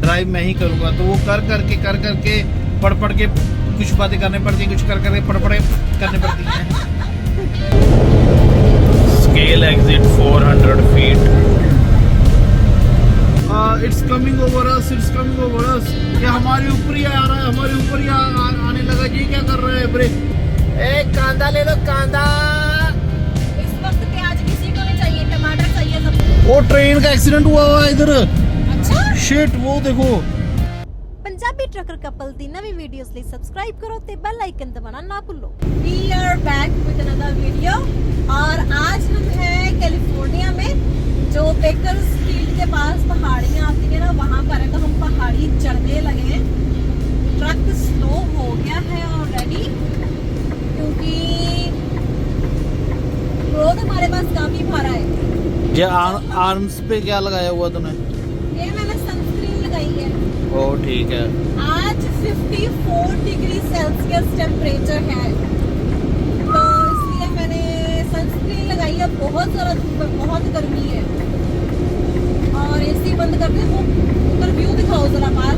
Drive मैं ही करूँगा। तो वो कर करके पढ़ के कुछ बातें करनी पड़ती हैं, कुछ कर करके पढ़ करनी पड़ती हैं। Scale exit 400 feet. It's coming over us, it's coming over us. ये हमारे ऊपर ही आ रहा है, हमारे ऊपर ही आने लगा। ये क्या कर रहा है? ब्रेक। ए कांदा ले लो, कांदा। इस वक्त प्याज किसी को नहीं चाहिए, टमाटर चाहिए सबको। वो ट्रेन का एक्सीडेंट हुआ है इधर। अच्छा शिट, वो देखो। पंजाबी ट्रकर कपल दी नवी वीडियोस ਲਈ सब्सक्राइब करो ते बेल आइकन दबाना ना भूलो। We are back with another video और आज हम हैं कैलिफोर्निया में, जो बेकर्सफील्ड के पास पहाड़ियाँ आती है ना, वहाँ पर है। तो हम पहाड़ी चढ़ने लगे हैं। ट्रक स्लो हो गया है ऑलरेडी क्योंकि रोड हमारे पास काफी भरा है। ये आर्म्स पे क्या लगाया हुआ तूने? ये मैंने सनस्क्रीन लगाई है। ओ ठीक है। आज 54 डिग्री सेल्सियस टेम्परेचर है, तो इसलिए मैंने सनस्क्रीन लगाई है। बहुत ज़्यादा धूप है, बहुत गर्मी है। और एसी बंद कर दे। वो उधर व्यू दिखाओ जरा बाहर।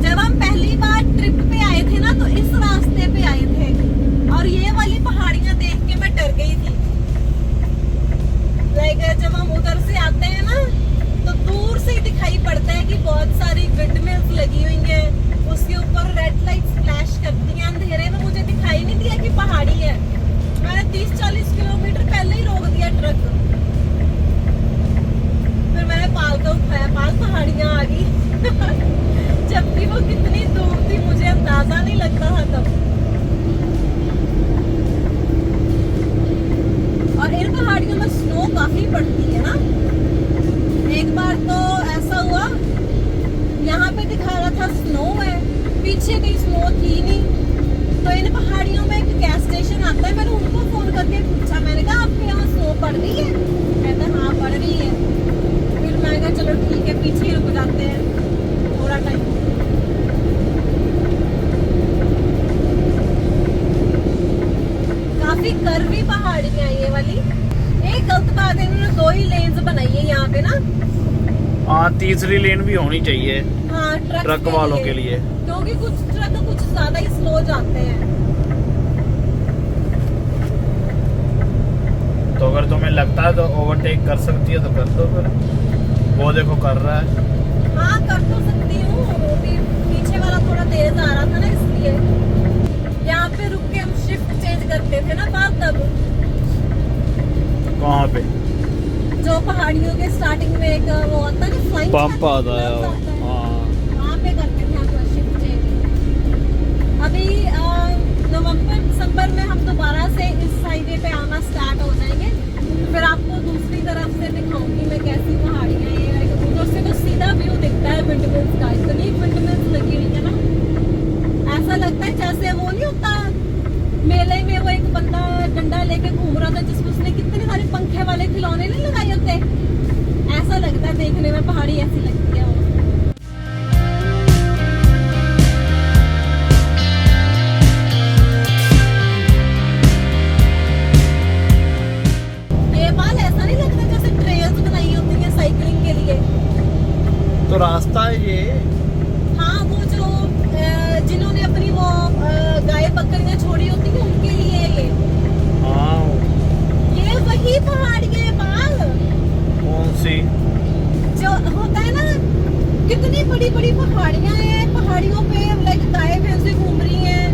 जब हम पहली बार ट्रिप पे आए थे ना, तो इस रास्ते पे आए थे और ये वाली पहाड़ियाँ देख के मैं डर गई थी। लाइक जब हम उधर से आते हैं ना, तो दूर से ही दिखाई पड़ता है कि बहुत सारी विंड मिल्स लगी हुई हैं। उसके ऊपर रेड लाइट्स फ्लैश करती हैं। अंधेरे में मुझे दिखाई नहीं दिया कि पहाड़ी है। मैंने 30-40 किलोमीटर पहले ही रोक दिया ट्रक। फिर मैंने पाल को उठाया, पाल पहाड़ियाँ आ गई। जबकि वो कितनी दूर थी मुझे अंदाजा नहीं लगता था तब। और इन पहाड़ियों में स्नो काफी पड़ती है ना। एक बार तो ऐसा हुआ, यहाँ पे दिखा रहा था स्नो है, पीछे कहीं स्नो थी नहीं। तो इन पहाड़ियों में एक गैस स्टेशन आता है। मैंने उनको फोन करके पूछा, मैंने कहा आपके यहाँ स्नो पड़ रही है? कहते हाँ पड़ रही है। फिर मैंने कहा चलो ठीक है, पीछे ही रुक जाते हैं थोड़ा टाइम। काफी कर्वी पहाड़ियाँ ये वाली। एक गलत बात है, इन्होंने 2 ही लेन्स बनाई है यहाँ पे ना। हाँ, तीसरी लेन भी होनी चाहिए। हाँ, ट्रक वालों के लिए, क्योंकि कुछ ट्रक कुछ ज्यादा ही स्लो जाते हैं। तो अगर तुम्हें लगता है तो ओवरटेक कर सकती है तो कर दो फिर। वो देखो कर रहा है। हाँ कर तो सकती हूँ, पीछे वाला थोड़ा तेज आ रहा था ना, इसलिए। यहाँ पे रुक के हम शिफ्ट चेंज करते थे ना बात तब। कहाँ पे? जो पहाड़ियों के स्टार्टिंग में एक वो होता है ना, फ्लाइंग पंप आता है। हाँ, वहाँ पे करते थे हम शिफ्ट चेंज। अभी नवंबर दिसंबर में हम दोबारा से इस हाईवे पे आना स्टार्ट हो जाएंगे। तो फिर आपको दूसरी तरफ से दिखाऊंगी मैं कैसी पहाड़ियाँ ये। उधर से तो सीधा व्यू दिखता है विंड मिल्स का। इतनी विंड मिल्स लगी हुई है ना, ऐसा लगता है जैसे वो नहीं होता मेले में, वो एक बंदा डंडा लेके घूम रहा था जिसमें उसने कितने सारे पंखे वाले खिलौने नहीं लगाए होते। ऐसा लगता है देखने में, पहाड़ी ऐसी लगती है वो। ये बाल ऐसा नहीं लगता जैसे ट्रेल्स बनाई होती है साइकिलिंग के लिए? तो रास्ता है ये। हाँ, वो जो जिन्होंने अपनी वो गाय बकरियां छोड़ी होती है उनके लिए ये। हाँ, ये वही पहाड़ियाँ है बाल। कौन सी? जो होता है ना, कितनी बड़ी बड़ी पहाड़ियाँ हैं। पहाड़ियों पे लाइक गाय भैंसे घूम रही हैं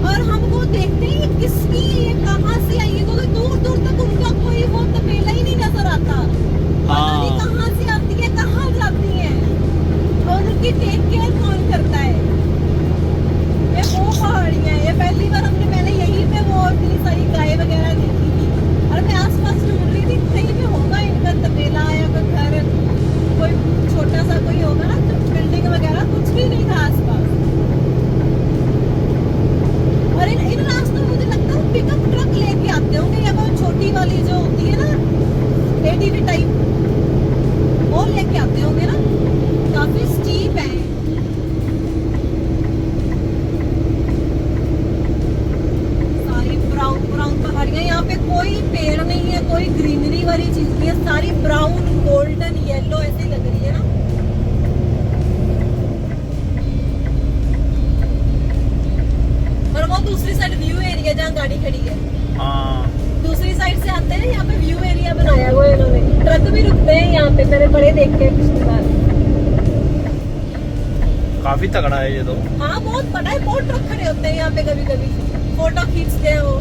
और हम वो देखते हैं ये किसकी, ये कहाँ से आई है, क्योंकि दूर दूर तक उनका कोई वो तबेला ही नहीं नजर आता। पता नहीं कहाँ से आती है, कहाँ जाती है और उनकी टेक केयर कौन करता है। ये वो पहाड़ियाँ हैं। ये पहली बार मैंने यहीं पे वो इतनी सारी गाय वगैरह देखी थी और मैं आसपास ढूंढ रही थी कहीं पे होगा इनका तबेला या कोई घर, कोई छोटा सा कोई होगा ना, तो बिल्डिंग वगैरह कुछ भी नहीं था आसपास। और इन रास्तों में मुझे लगता है पिकअप ट्रक लेके आते होंगे, या वो छोटी वाली जो होती है ना, एडी गाड़ी खड़ी है। हाँ दूसरी साइड से आते हैं, यहाँ पे व्यू एरिया बनाया हुआ है इन्होंने। ट्रक भी रुकते हैं यहाँ पे, मैंने बड़े देखे हैं पिछली बार। काफी तगड़ा है ये तो। हाँ बहुत बड़ा है, बहुत ट्रक खड़े होते हैं यहाँ पे, कभी कभी फोटो खींचते हैं वो।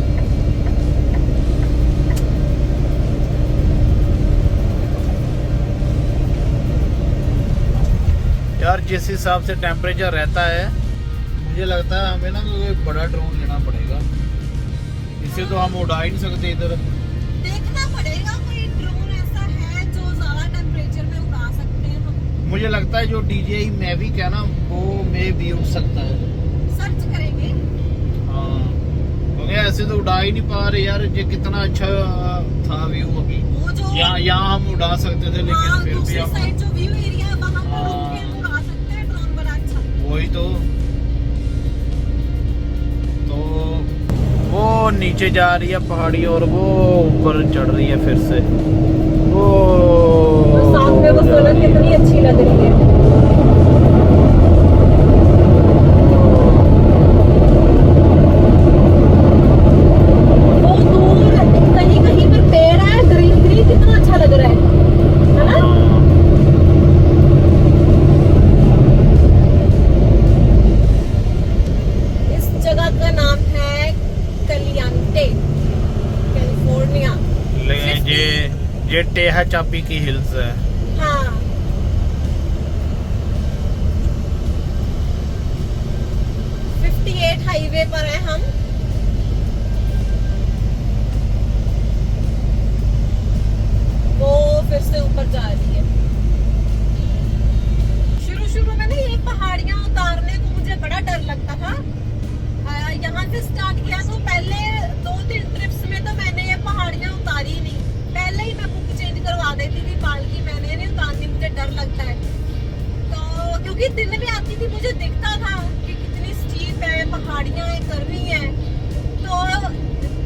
यार जिस हिसाब से टेम्परेचर रहता है, मुझे लगता है हमें ना कोई बड़ा ड्रोन लेना पड़ेगा। इसे तो हम उड़ा ही नहीं सकते इधर। देखना पड़ेगा कोई ड्रोन ऐसा है जो ज्यादा टेम्परेचर में उड़ा सकते हैं हम। मुझे लगता है जो DJI Mavic है ना, वो मे भी उड़ सकता है। सर्च करेंगे। हाँ क्योंकि ऐसे तो उड़ा ही नहीं पा रहे यार। ये कितना अच्छा था व्यू अभी। वो जो यहाँ हम उड़ा सकते थे, लेकिन हाँ, फिर भी दूसरी हम साइड जो व्यू एरिया है वहाँ पे हाँ। रुक के उड़ा सकते हैं ड्रोन, बड़ा अच्छा। वही तो वो नीचे जा रही है पहाड़ी और वो ऊपर चढ़ रही है फिर से। वो और साथ में वो सड़क कितनी अच्छी लग रही है। वो दूर कहीं कहीं पर पेड़ है, ग्रीन ग्रीन, कितना अच्छा लग रहा है ना? इस जगह का नाम है कलियांटे, कैलिफोर्निया। ये टेहा चापी की हिल्स है। हाँ, हाईवे पर है हम। वो फिर से ऊपर जा रही है। शुरू में ना ये पहाड़ियां उतारने को मुझे बड़ा डर लगता था। यहाँ से स्टार्ट किया तो पहले 2-3 ट्रिप्स में तो मैंने ये पहाड़ियां उतारी नहीं। पहले ही मैं बुक चेंज करवा देती थी पालकी, मैंने नहीं उतारनी, मुझे डर लगता है। तो क्योंकि दिन में आती थी मुझे दिखता था कि कितनी स्टीप है, पहाड़ियां करनी है। तो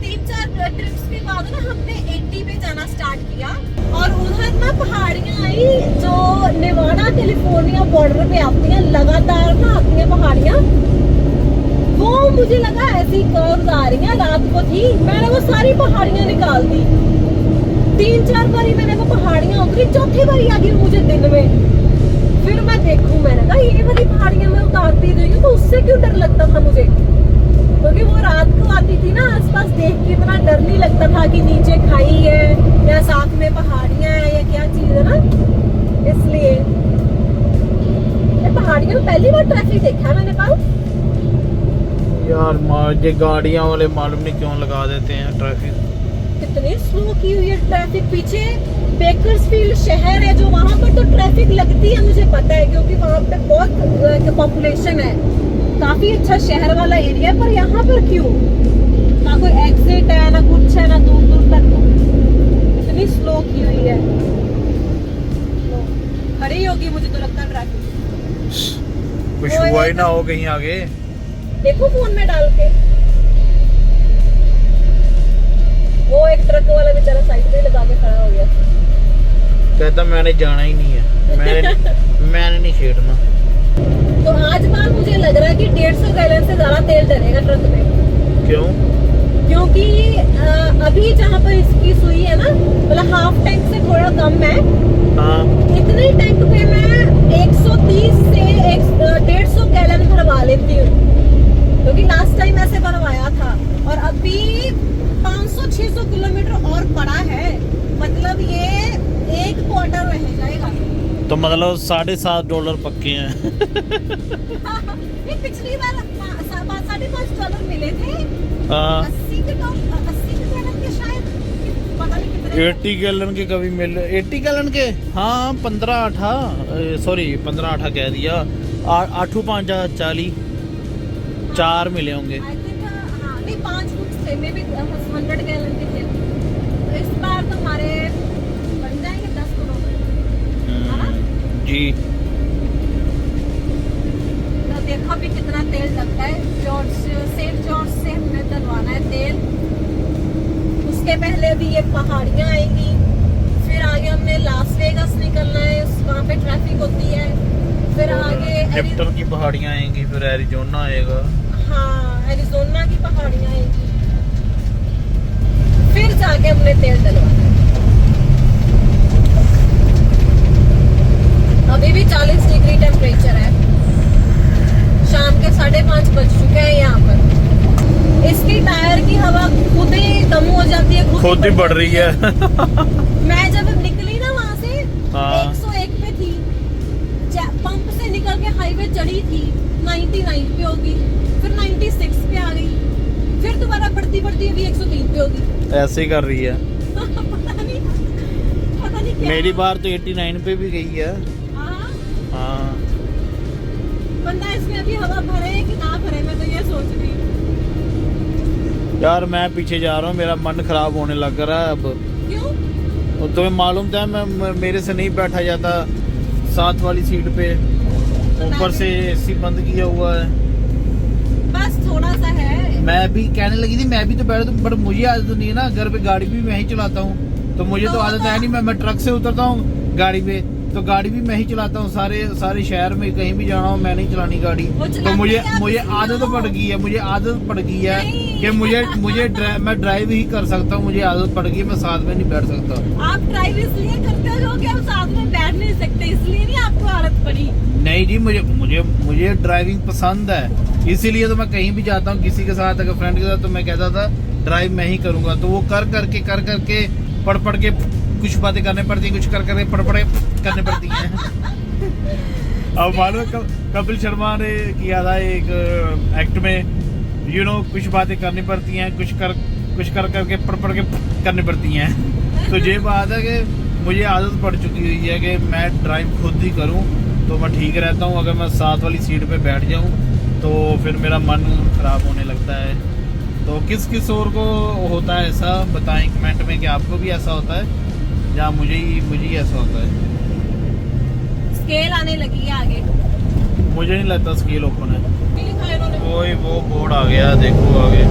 3-4 ट्रिप्स के बाद ना हमने 80 पे जाना स्टार्ट किया और उधर ना पहाड़ियां आई जो नेवाडा कैलिफोर्निया बॉर्डर पे आती हैं, लगातार ना आती हैं पहाड़ियां। वो मुझे लगा ऐसी कर्व्स आ रही हैं, रात को थी, मैंने वो सारी पहाड़ियां निकाल दी। 3-4 बारी मैंने वो पहाड़ियां उतरी, चौथी बारी आ गई मुझे दिन में। फिर मैं देखूं, मैंने कहा ये वाली पहाड़ियां मैं उतारती रही हूँ, तो उससे क्यों डर लगता था मुझे? क्योंकि वो रात को आती थी ना, आसपास देख के इतना डर नहीं लगता था कि नीचे खाई है या साथ में पहाड़ियां है या क्या चीज है ना, इसलिए। पहाड़ियों में पहली बार ट्रैफिक देखा है मैंने। कहा यार ये गाड़ियां वाले मालूम नहीं क्यों लगा देते हैं ट्रैफिक। कितनी स्लो की हुई है ट्रैफिक। पीछे बेकर्सफील्ड शहर है जो, वहाँ पर तो ट्रैफिक लगती है, मुझे पता है, क्योंकि वहाँ पे बहुत पॉपुलेशन है, काफी अच्छा शहर वाला एरिया है। पर यहाँ पर क्यों ना कोई एग्जिट है, ना कुछ है, ना दूर दूर तक। इतनी स्लो की हुई है, खड़ी होगी मुझे तो लगता है ट्रैफिक। कुछ हुआ ही ना हो कहीं आगे। देखो फोन में डाल के। वो एक ट्रक वाला बेचारा साइड पे लगा के खड़ा हो गया, कहता मैंने जाना ही नहीं है, मैंने नहीं छेड़ना। तो आज बार मुझे लग रहा है कि 150 गैलन से ज्यादा तेल डलेगा ट्रक में। क्यों? क्योंकि अभी जहाँ पर इसकी सुई है ना, मतलब हाफ टैंक से थोड़ा कम है। हाँ। इतने टैंक पे मैं 130 से 150 गैलन भरवा लेती हूँ, क्योंकि लास्ट टाइम ऐसे भरवाया था। और अभी 500-600 किलोमीटर और पड़ा है, मतलब ये 1 क्वार्टर रह जाएगा। तो मतलब $7.5 पक्के हैं। ये पिछली बार $5.5 मिले थे। 80 गैलन के शायद, पता नहीं कितने। 80 गैलन के कभी मिल 80 गैलन के, हाँ 15-8 कह दिया। 8-5-40 4 मिले होंगे। हाँ, नहीं 5 कुछ थे, मे भी 100 गैलन के थे। तो इस बार तो हमारे बन जाएंगे 10 किलोमीटर जी। तो देखो भी कितना तेल लगता है। सेंट जॉर्ज से हमने डलवाना है तेल। उसके पहले भी ये पहाड़ियाँ आएंगी, फिर आगे हमने लास वेगास निकलना है, वहाँ पे ट्रैफिक होती है। फिर आगे लिप्टन की पहाड़ियाँ आएंगी, फिर एरिजोना आएगा। हाँ, एरिजोना की पहाड़ियाँ आएंगी। फिर जाके हमने तेल डलवाया। अभी भी 40 डिग्री टेम्परेचर है, शाम के 5:30 बज चुके हैं यहाँ पर। इसकी टायर की हवा खुद ही कम हो जाती है, खुद ही बढ़ रही है। मैं जब निकली ना वहाँ से 101 पे थी, पंप से निकल के हाईवे चढ़ी थी 99 पे होगी, फिर 96 पे आ गई, फिर दोबारा बढ़ती बढ़ती अभी 103 पे होगी। ऐसे ही कर रही है। पता नहीं क्या। मेरी बार तो 89 पे भी गई है। हाँ। हाँ बंदा इसमें अभी हवा भरे कि ना भरे, मैं तो ये सोच रही हूँ। यार मैं पीछे जा रहा हूँ, मेरा मन खराब होने लग रहा है अब। क्यों? और तुम्हें मालूम था मेरे से नहीं बैठा जाता साथ वाली सीट पे, ऊपर से एसी बंद किया हुआ है। बस थोड़ा सा है। मैं भी कहने लगी थी मैं भी तो बैठा, बट मुझे आदत नहीं है ना, घर पे गाड़ी भी मैं ही चलाता हूँ, तो मुझे तो आदत है नहीं। मैं ट्रक से उतरता हूँ गाड़ी पे, तो गाड़ी भी मैं ही चलाता हूँ, सारे शहर में कहीं भी जाना हो मैं नहीं चलानी गाड़ी। तो मुझे आदत पड़ गई है, मुझे आदत पड़ गई है कि मैं ड्राइव ही कर सकता हूँ, मुझे आदत पड़ गई है, मैं साथ में नहीं बैठ सकता। आप ड्राइव इसलिए करते हो कि हम साथ में बैठ नहीं सकते, इसलिए नहीं आपको आदत पड़ी? नहीं जी, मुझे ड्राइविंग पसंद है, इसीलिए तो मैं कहीं भी जाता हूँ किसी के साथ, अगर फ्रेंड के साथ, तो मैं कहता था ड्राइव मैं ही करूंगा। तो वो कर करके पढ़ के कुछ बातें करने पड़ती है, कुछ कर करके पढ़ करने पड़ती हैं। अब मालूम है कपिल शर्मा ने किया था एक एक्ट में, कुछ बातें करनी पड़ती हैं, कुछ कर करके पढ़ के करनी पड़ती हैं। तो ये बात है कि मुझे आदत पड़ चुकी हुई है कि मैं ड्राइव खुद ही करूं तो मैं ठीक रहता हूं। अगर मैं साथ वाली सीट पे बैठ जाऊं तो फिर मेरा मन खराब होने लगता है। तो किस और को होता है ऐसा, बताएं कमेंट में कि आपको भी ऐसा होता है या मुझे ही ऐसा होता है। स्केल आने लगी है आगे। मुझे नहीं लगता स्केल ओपन है। क्या लिखा है इन्होंने? कोई वो बोर्ड आ गया, देखो आगे।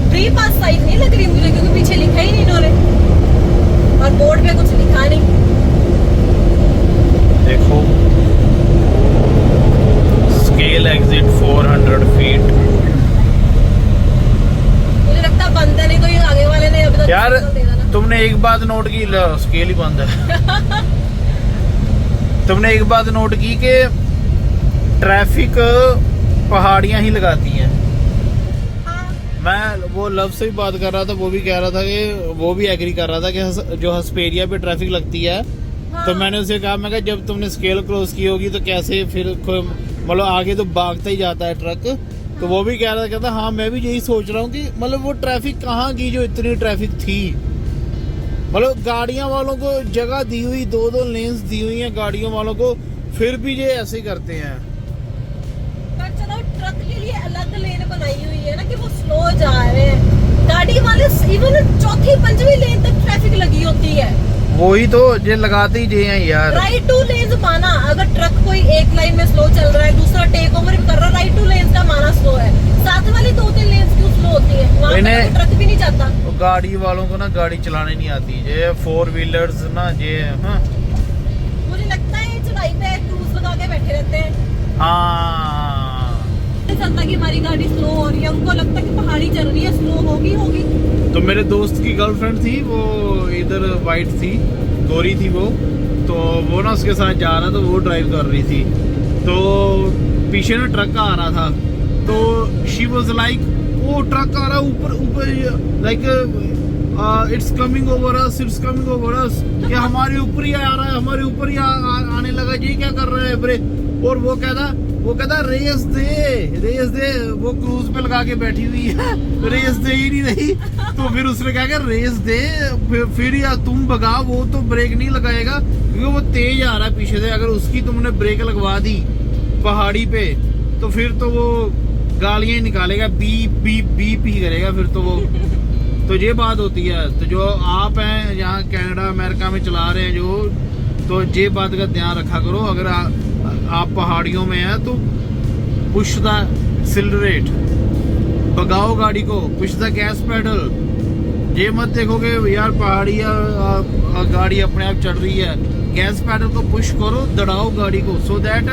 फ्री पास साइड नहीं लग रही मुझे, क्योंकि पीछे लिखा ही नहीं इन्होंने और बोर्ड पे कुछ लिखा नहीं। देखो स्केल एग्जिट 400 फीट। मुझे लगता है बंद है, नहीं तो ये आगे वाले ने अभी तक यार दे देना। तुमने एक बात नोट की, स्केल ही बंद है। तुमने एक बात नोट की कि ट्रैफिक पहाड़ियां ही लगाती हैं। मैं वो लव से भी बात कर रहा था, वो भी कह रहा था कि वो भी एग्री कर रहा था कि जो हस्पेरिया पे ट्रैफिक लगती है। हाँ। तो मैंने उसे कहा, मैं कहा जब तुमने स्केल क्रॉस की होगी तो कैसे फिर मतलब आगे तो भागता ही जाता है ट्रक। तो वो भी कह रहा था, कहता हाँ मैं भी यही सोच रहा हूँ कि मतलब वो ट्रैफिक कहाँ की जो इतनी ट्रैफिक थी। मतलब गाड़ियां वालों को जगह दी हुई, 2-2 लेन्स दी हुई हैं गाड़ियों वालों को, फिर भी ये ऐसे ही करते हैं। पर चलो ट्रक के लिए अलग लेन बनाई हुई है ना कि वो स्लो जा रहे हैं, गाड़ी वाले इवन चौथी पंजवीं लेन तक ट्रैफिक लगी होती है। वही तो ये लगाते ही जे हैं यार। राइट टू लेन्स माना, अगर ट्रक कोई एक लाइन में स्लो चल रहा है, दूसरा टेक ओवर भी कर रहा है, राइट टू लेन्स का माना स्लो है, साथ वाली 2-3 लेन्स क्यों स्लो होती है? वहाँ पे तो ट्रक भी नहीं जाता। तो गाड़ी वालों को ना गाड़ी चलाने नहीं आती, ये 4 व्हीलर्स ना ये। हाँ मुझे लगता है चढ़ाई पे क्रूज लगा के बैठे रहते हैं। हाँ, नहीं चलता कि हमारी गाड़ी स्लो हो रही है, उनको लगता है कि पहाड़ी चल रही है, स्लो होगी। तो मेरे दोस्त की गर्लफ्रेंड थी, वो इधर वाइट थी, गोरी थी तो वो ना उसके साथ जा रहा, तो वो ड्राइव कर रही थी, तो पीछे ना ट्रक आ रहा था, तो शी वाज लाइक वो ट्रक आ रहा ऊपर like it's coming over us, कि हमारे ऊपर ही आ रहा है, हमारे ऊपर ही आने लगा, ये क्या कर रहा है ब्रेक। और वो कहता रेस दे, वो क्रूज पे लगा के बैठी हुई है, रेस दे ही नहीं रही। तो फिर उसने कहा रेस दे, फिर या तुम भगा, वो तो ब्रेक नहीं लगाएगा क्योंकि वो तेज आ रहा है पीछे से। अगर उसकी तुमने ब्रेक लगवा दी पहाड़ी पे तो फिर तो वो गालियां ही निकालेगा, बीप बीप बीप ही करेगा फिर तो वो। तो ये बात होती है। तो जो आप हैं यहाँ कनाडा अमेरिका में चला रहे हैं जो, तो ये बात का ध्यान रखा करो। अगर आप पहाड़ियों में हैं तो पुश द एक्सीलरेट, भगाओ गाड़ी को, पुश द गैस पेडल, ये मत देखोगे यार पहाड़ी गाड़ी अपने आप चढ़ रही है, गैस पैडल को पुश करो, दड़ाओ गाड़ी को, सो दैट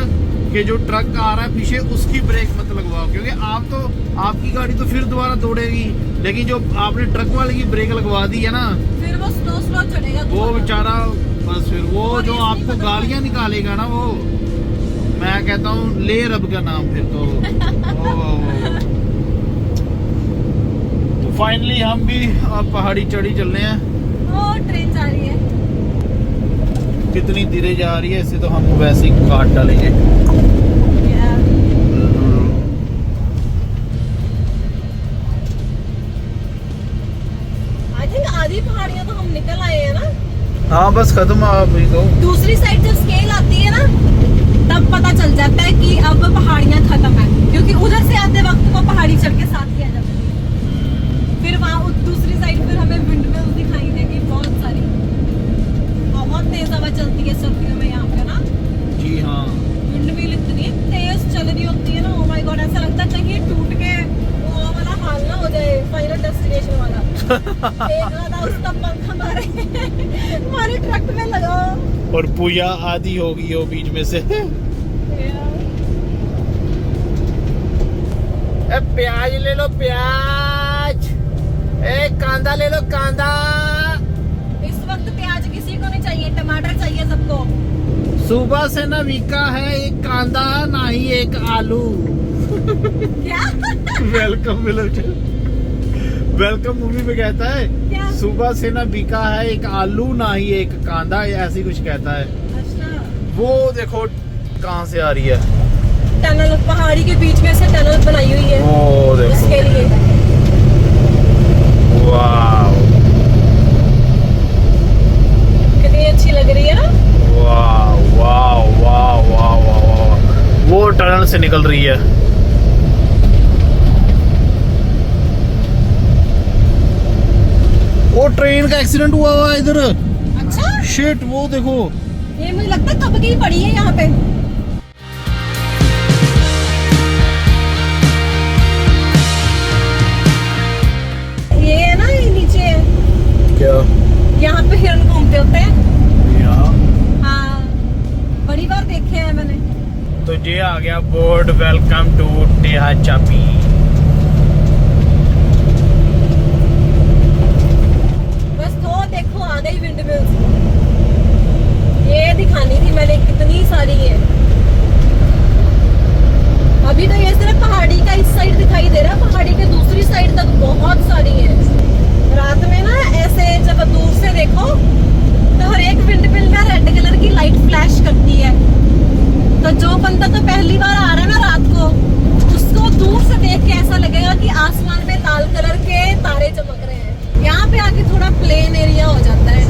कि जो ट्रक आ रहा है पीछे उसकी ब्रेक मत लगवाओ, क्योंकि आपकी गाड़ी तो फिर दोबारा दौड़ेगी, लेकिन जो आपने ट्रक वाले की ब्रेक लगवा दी है ना, फिर वो स्लो चढ़ेगा, वो बेचारा बस फिर वो जो आपको गालियां निकालेगा ना, वो मैं कहता हूँ ले रब का नाम फिर तो। तो फाइनली हम भी अब पहाड़ी चढ़ी चल रहे हैं। वो ट्रेन जा रही है, कितनी धीरे जा रही है, इससे तो हम वैसे ही काट डालेंगे। आई थिंक आधी पहाड़ियां तो हम निकल आए हैं ना। हाँ बस खत्म अभी तो। दूसरी साइड जब स्केल आती है ना, तब पता चल जाता है कि अब पहाड़ियां खत्म है, क्योंकि उधर से आते वक्त को पहाड़ी चढ़ के साथ किया जाता है। फिर वहाँ दूसरी साइड फिर हमें विंडमिल्स दिखाई देगी बहुत सारी। बहुत तेज हवा चलती है सर्दियों में यहाँ पे ना। जी हाँ, विंडमिल इतनी तेज चल रही होती है ना, ओ माय गॉड, ऐसा लगता है कहीं टूट के वो वाला हाल ना हो जाए, फाइनल डेस्टिनेशन वाला। देख रहा था उसका पंख हमारे ट्रक में लगा और पूजा आधी होगी हो बीच में से। ए प्याज ले लो प्याज, ए कांदा ले लो कांदा। इस वक्त प्याज किसी को नहीं चाहिए, टमाटर चाहिए सबको। सुबह से ना बिका है एक कांदा, ना ही एक आलू। क्या? वेलकम वेलकम मूवी में कहता है क्या? सुबह से ना बिका है एक आलू, ना ही एक कांदा, ऐसी कुछ कहता है। अच्छा, वो वो देखो कहाँ से आ रही है, टनल, पहाड़ी के बीच में से टनल बनाई हुई है वो देखो। इसके लिए। वाव, कितनी अच्छी लग रही है ना। वाव वाव वाव वाव वाव, वो टनल से निकल रही है। वो ट्रेन का एक्सीडेंट हुआ हुआ है इधर। अच्छा, शिट, वो देखो। ये मुझे लगता है कब की पड़ी है यहाँ पे। ये है ना, ये नीचे है। क्या? यहाँ पे हिरन घूमते होते हैं। यहाँ हाँ, बड़ी बार देखे हैं मैंने। तो ये आ गया बोर्ड, वेलकम टू टेहाचापी। बस तो देखो आ गई विंडमिल्स। ये दिखानी थी मैंने, कितनी सारी है। अभी तो ये सिर्फ पहाड़ी का इस साइड दिखाई दे रहा है, पहाड़ी के दूसरी साइड तक बहुत सारी है। रात में ना ऐसे जब दूर से देखो तो हर एक विंडमिल में रेड कलर की लाइट फ्लैश करती है। तो जो बंदा तो पहली बार आ रहा है ना रात को, उसको दूर से देख के ऐसा लगेगा कि आसमान में लाल कलर के तारे चमक रहे हैं। यहाँ पे आके थोड़ा प्लेन एरिया हो जाता है।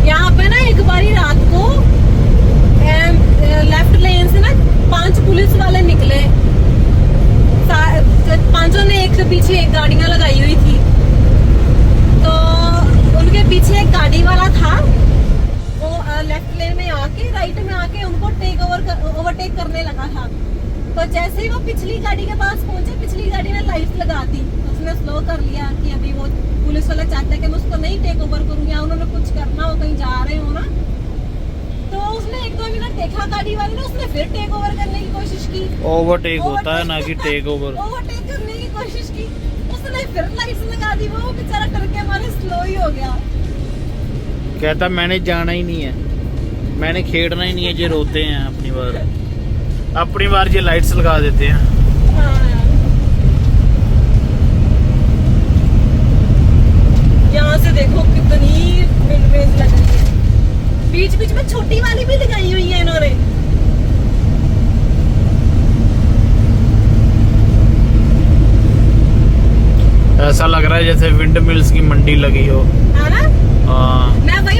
यहाँ पे ना एक बारी रात को लेफ्ट लेन से ना 5 पुलिस वाले निकले। पांचों ने एक के पीछे एक गाड़ियां लगाई हुई थी। तो उनके पीछे एक गाड़ी वाला था, वो लेफ्ट लेन में आके राइट में आके उनको ओवरटेक करने लगा था। तो जैसे ही वो पिछली गाड़ी के पास पहुंचे, पिछली गाड़ी ने लाइट लगा दी, उसने स्लो कर लिया कि अभी वो पुलिस वाला चाहता है कि मैं उसको नहीं टेक ओवर करूँ, या उन्होंने कुछ करना हो, कहीं जा रहे हो ना। तो उसने 1-2 मिनट देखा गाड़ी वाले ने, उसने फिर टेक ओवर करने की कोशिश की। ओवरटेक होता है ना कि टेक ओवर। ओवरटेक करने की कोशिश की, उसने फिर लाइट्स लगा दी। वो बेचारा डर के मारे स्लो ही हो गया। कहता मैंने जाना ही नहीं है, मैंने खेड़ना ही नहीं है। ये रोते हैं अपनी बार ये लाइट्स लगा देते हैं। हाँ। यहाँ से देखो कितनी विंडमिल्स लग रही है, बीच बीच में छोटी वाली भी लगाई हुई है इन्होंने। ऐसा लग रहा है जैसे विंड मिल्स की मंडी लगी हो। है ना? हाँ, मैं वही